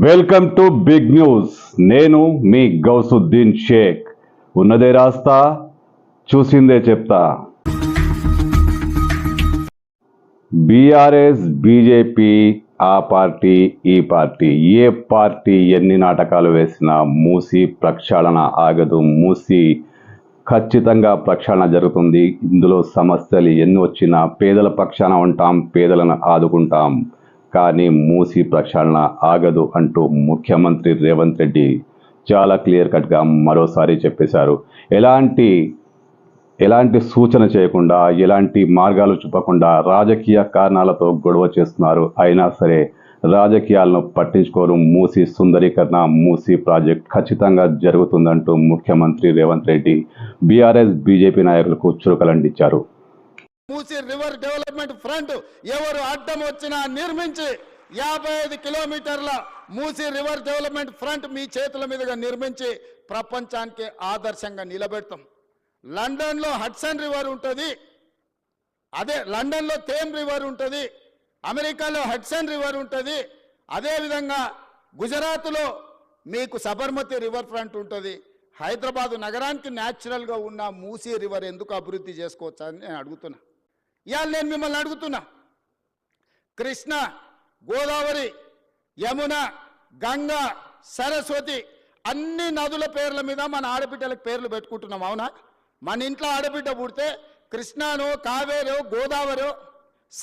Welcome to big news. నేను మీ గౌసుద్దీన్ షేక్. ఉన్నదే రాస్తా, చూసిందే చెప్తా. బీఆర్ఎస్, బీజేపీ, ఆ పార్టీ ఈ పార్టీ, ఏ పార్టీ ఎన్ని నాటకాలు వేసినా మూసి ప్రక్షాళన ఆగదు. మూసి ఖచ్చితంగా ప్రక్షాళన జరుగుతుంది. ఇందులో సమస్యలు ఎన్ని వచ్చినా పేదల పక్షాన ఉంటాం, పేదలను ఆదుకుంటాం. కానీ మూసి ప్రక్షాళన ఆగదు అంటూ ముఖ్యమంత్రి రేవంత్ రెడ్డి చాలా క్లియర్ కట్గా మరోసారి చెప్పేశారు. ఎలాంటి సూచన చేయకుండా, ఎలాంటి మార్గాలు చూపకుండా రాజకీయ కారణాలతో గొడవ చేస్తున్నారు. అయినా సరే రాజకీయాలను పట్టించుకోరు. మూసి సుందరీకరణ, మూసి ప్రాజెక్ట్ ఖచ్చితంగా జరుగుతుందంటూ ముఖ్యమంత్రి రేవంత్ రెడ్డి బీఆర్ఎస్, బీజేపీ నాయకులకు చురుకలంటించారు. మూసి రివర్ డెవలప్మెంట్ ఫ్రంట్ ఎవరు అడ్డం వచ్చినా నిర్మించి 55 కిలోమీటర్ల మూసి రివర్ డెవలప్మెంట్ ఫ్రంట్ మీ చేతుల మీదుగా నిర్మించి ప్రపంచానికి ఆదర్శంగా నిలబెడతాం. లండన్లో హడ్సన్ రివర్ ఉంటుంది, అదే లండన్లో థేమ్ రివర్ ఉంటుంది, అమెరికాలో హడ్సన్ రివర్ ఉంటుంది, అదేవిధంగా గుజరాత్లో మీకు సబర్మతి రివర్ ఫ్రంట్ ఉంటుంది. హైదరాబాదు నగరానికి న్యాచురల్గా ఉన్న మూసీ రివర్ ఎందుకు అభివృద్ధి చేసుకోవచ్చా అని నేను అడుగుతున్నా. ఇవాళ నేను మిమ్మల్ని అడుగుతున్నా, కృష్ణ, గోదావరి, యమున, గంగా, సరస్వతి అన్ని నదుల పేర్ల మీద మన ఆడబిడ్డలకు పేర్లు పెట్టుకుంటున్నాం. అవునా? మన ఇంట్లో ఆడబిడ్డ పుడితే కృష్ణానో, కావేరో, గోదావరో,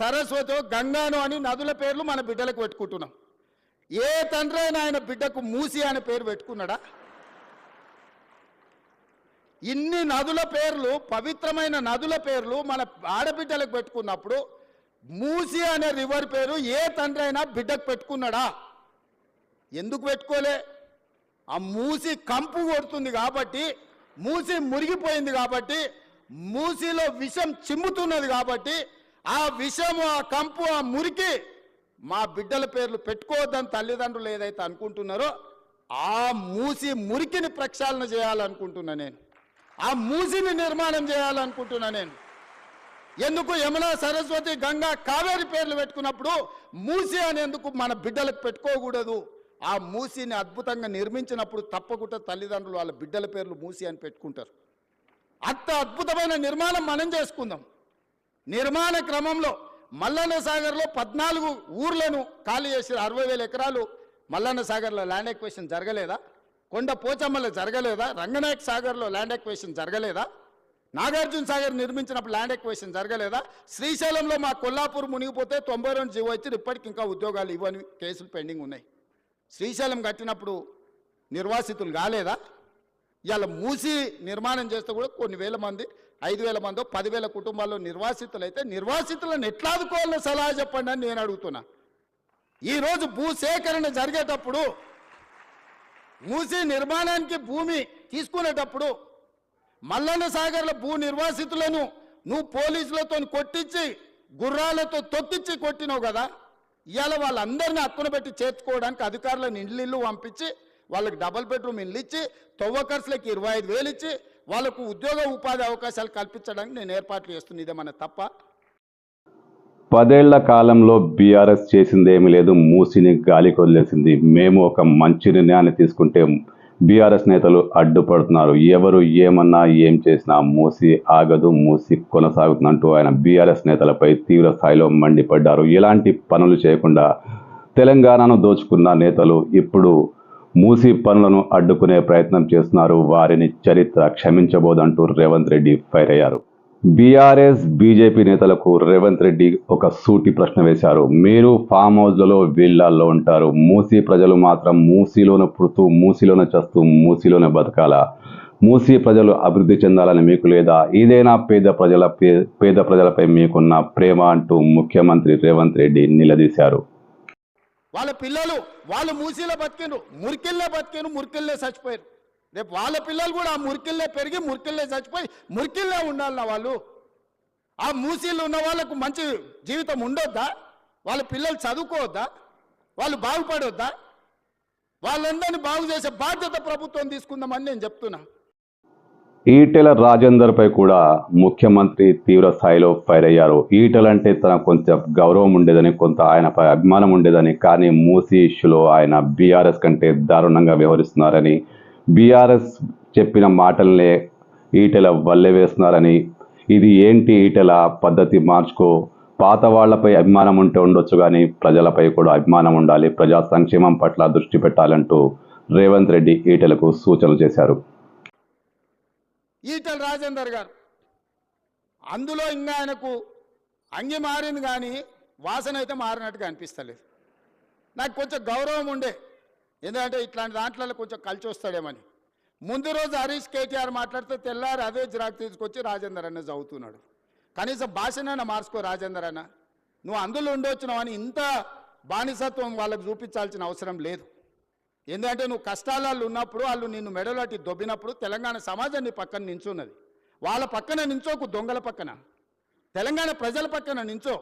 సరస్వతో, గంగానో అని నదుల పేర్లు మన బిడ్డలకు పెట్టుకుంటున్నాం. ఏ తండ్రి అయినా ఆయన బిడ్డకు మూసి అనే పేరు పెట్టుకున్నాడా? ఇన్ని నదుల పేర్లు, పవిత్రమైన నదుల పేర్లు మన ఆడబిడ్డలకు పెట్టుకున్నప్పుడు మూసి అనే రివర్ పేరు ఏ తండ్రి అయినా బిడ్డకు పెట్టుకున్నాడా? ఎందుకు పెట్టుకోలే? ఆ మూసి కంపు కొడుతుంది కాబట్టి, మూసి మురిగిపోయింది కాబట్టి, మూసిలో విషం చిమ్ముతున్నది కాబట్టి, ఆ విషము, ఆ కంపు, ఆ మురికి మా బిడ్డల పేర్లు పెట్టుకోవద్దని తల్లిదండ్రులు ఏదైతే అనుకుంటున్నారో ఆ మూసి మురికిని ప్రక్షాళన చేయాలనుకుంటున్నా నేను. ఆ మూసిని నిర్మాణం చేయాలనుకుంటున్నా నేను. ఎందుకు యమున, సరస్వతి, గంగా, కావేరి పేర్లు పెట్టుకున్నప్పుడు మూసి అనేందుకు మన బిడ్డలకు పెట్టుకోకూడదు? ఆ మూసిని అద్భుతంగా నిర్మించినప్పుడు తప్పకుండా తల్లిదండ్రులు వాళ్ళ బిడ్డల పేర్లు మూసి అని పెట్టుకుంటారు. అంత అద్భుతమైన నిర్మాణం మనం చేసుకుందాం. నిర్మాణ క్రమంలో మల్లన్న సాగర్లో 14 ఊర్లను ఖాళీ చేసి 60,000 ఎకరాలు మల్లన్న సాగర్లో ల్యాండ్ ఎక్వేషన్ జరగలేదా? కొండ పోచమ్మలో జరగలేదా? రంగనాయక సాగర్లో ల్యాండ్ ఎక్వేషన్ జరగలేదా? నాగార్జున సాగర్ నిర్మించినప్పుడు ల్యాండ్ ఎక్వేషన్ జరగలేదా? శ్రీశైలంలో మా కొల్లాపూర్ మునిగిపోతే 92 జీవో ఇచ్చి ఇప్పటికి ఇంకా ఉద్యోగాలు ఇవ్వని కేసులు పెండింగ్ ఉన్నాయి. శ్రీశైలం కట్టినప్పుడు నిర్వాసితులు కాలేదా? ఇవాళ మూసి నిర్మాణం చేస్తే కూడా కొన్ని వేల మంది, 5,000 మందో 10,000 కుటుంబాల్లో నిర్వాసితులు అయితే నిర్వాసితులను ఎట్లా ఆదుకోవాలో సలహా చెప్పండి అని నేను అడుగుతున్నా. ఈరోజు భూసేకరణ జరిగేటప్పుడు, మూసి నిర్మాణానికి భూమి తీసుకునేటప్పుడు మల్లన్న సాగర్ల భూ నిర్వాసితులను నువ్వు పోలీసులతో కొట్టించి, గుర్రాలతో తొక్కించి కొట్టినావు కదా. ఇవాళ వాళ్ళందరినీ హక్కున పెట్టి చేర్చుకోవడానికి అధికారులను ఇళ్ళు పంపించి వాళ్ళకి డబుల్ బెడ్రూమ్ ఇల్లు ఇచ్చి, తవ్వకర్సులకి 25,000 ఇచ్చి వాళ్ళకు ఉద్యోగ ఉపాధి అవకాశాలు కల్పించడానికి నేను ఏర్పాట్లు చేస్తున్నా. ఇదేమన్నా తప్ప? 10 ఏళ్ల కాలంలో బీఆర్ఎస్ చేసిందేమీ లేదు. మూసిని గాలికి వదిలేసింది. మేము ఒక మంచి నిర్ణయాన్ని తీసుకుంటే బీఆర్ఎస్ నేతలు అడ్డుపడుతున్నారు. ఎవరు ఏమన్నా ఏం చేసినా మూసి ఆగదు, మూసి కొనసాగుతుందంటూ ఆయన బీఆర్ఎస్ నేతలపై తీవ్ర స్థాయిలో మండిపడ్డారు. ఎలాంటి పనులు చేయకుండా తెలంగాణను దోచుకున్న నేతలు ఇప్పుడు మూసి పనులను అడ్డుకునే ప్రయత్నం చేస్తున్నారు. వారిని చరిత్ర క్షమించబోదంటూ రేవంత్ రెడ్డి ఫైర్ అయ్యారు. బీఆర్ఎస్, బీజేపీ నేతలకు రేవంత్ రెడ్డి ఒక సూటి ప్రశ్న వేశారు. మీరు ఫామ్ హౌస్లలో, విల్లాల్లో ఉంటారు. మూసి ప్రజలు మాత్రం మూసిలోనే పుడుతూ, మూసిలోనే చస్తూ, మూసిలోనే బతకాలా? మూసి ప్రజలు అభివృద్ధి చెందాలని మీకు లేదా? ఇదేనా పేద ప్రజలపై మీకున్న ప్రేమ అంటూ ముఖ్యమంత్రి రేవంత్ రెడ్డి నిలదీశారు. వాళ్ళ పిల్లలు వాళ్ళు మూసీలో బతికిండ్రు, మురికిల్లే బతికిండ్రు, మురికిల్లే చచ్చిపోయారు. రేపు వాళ్ళ పిల్లలు కూడా ఆ మురికిల్లే పెరిగి, మురికిల్లే చచ్చిపోయి, మురికిల్లే ఉండాలన్న వాళ్ళు. ఆ మూసీలు ఉన్న వాళ్ళకు మంచి జీవితం ఉండొద్దా? వాళ్ళ పిల్లలు చదువుకోవద్దా? వాళ్ళు బాగుపడొద్దా? వాళ్ళందరినీ బాగు చేసే బాధ్యత ప్రభుత్వం తీసుకుందామని నేను చెప్తున్నా. ఈటెల రాజేందర్ పై కూడా ముఖ్యమంత్రి తీవ్ర స్థాయిలో ఫైర్ అయ్యారు. ఈటెల అంటే తనకు కొంచెం గౌరవం ఉండేదని, కొంత ఆయనపై అభిమానం ఉండేదని, కానీ మూసీ ఇష్యూలో ఆయన బీఆర్ఎస్ కంటే దారుణంగా వ్యవహరిస్తున్నారని, బీఆర్ఎస్ చెప్పిన మాటలనే ఈటెల వల్లె వేస్తున్నారని, ఇది ఏంటి ఈటెల పద్ధతి మార్చుకో, పాత వాళ్లపై అభిమానం ఉంటే ఉండొచ్చు కానీ ప్రజలపై కూడా అభిమానం ఉండాలి, ప్రజా సంక్షేమం పట్ల దృష్టి పెట్టాలంటూ రేవంత్ రెడ్డి ఈటెలకు సూచనలు చేశారు. ఈటెల రాజేందర్ గారు అందులో ఇంకా ఆయనకు అంగి మారింది కానీ వాసన అయితే మారినట్టుగా అనిపిస్తలేదు. నాకు కొంచెం గౌరవం ఉండే, ఎందుకంటే ఇట్లాంటి దాంట్లో కొంచెం కలిసి వస్తాడేమని. ముందు రోజు హరీష్ కేటీఆర్ మాట్లాడితే తెల్లారి అదే జిరాక్ తీసుకొచ్చి రాజేందర్ అన్న చదువుతున్నాడు. కనీసం భాషనైనా మార్చుకో రాజేందర్ అన్న, నువ్వు అందులో ఉండొచ్చినావు అని ఇంత బానిసత్వం వాళ్ళకు చూపించాల్సిన అవసరం లేదు. ఎందుకంటే నువ్వు కష్టాలలో ఉన్నప్పుడు వాళ్ళు నిన్ను మెడలోటి దొబ్బినప్పుడు తెలంగాణ సమాజం నీ పక్కన నించున్నది. వాళ్ళ పక్కన నించోకు, దొంగల పక్కన, తెలంగాణ ప్రజల పక్కన నించో.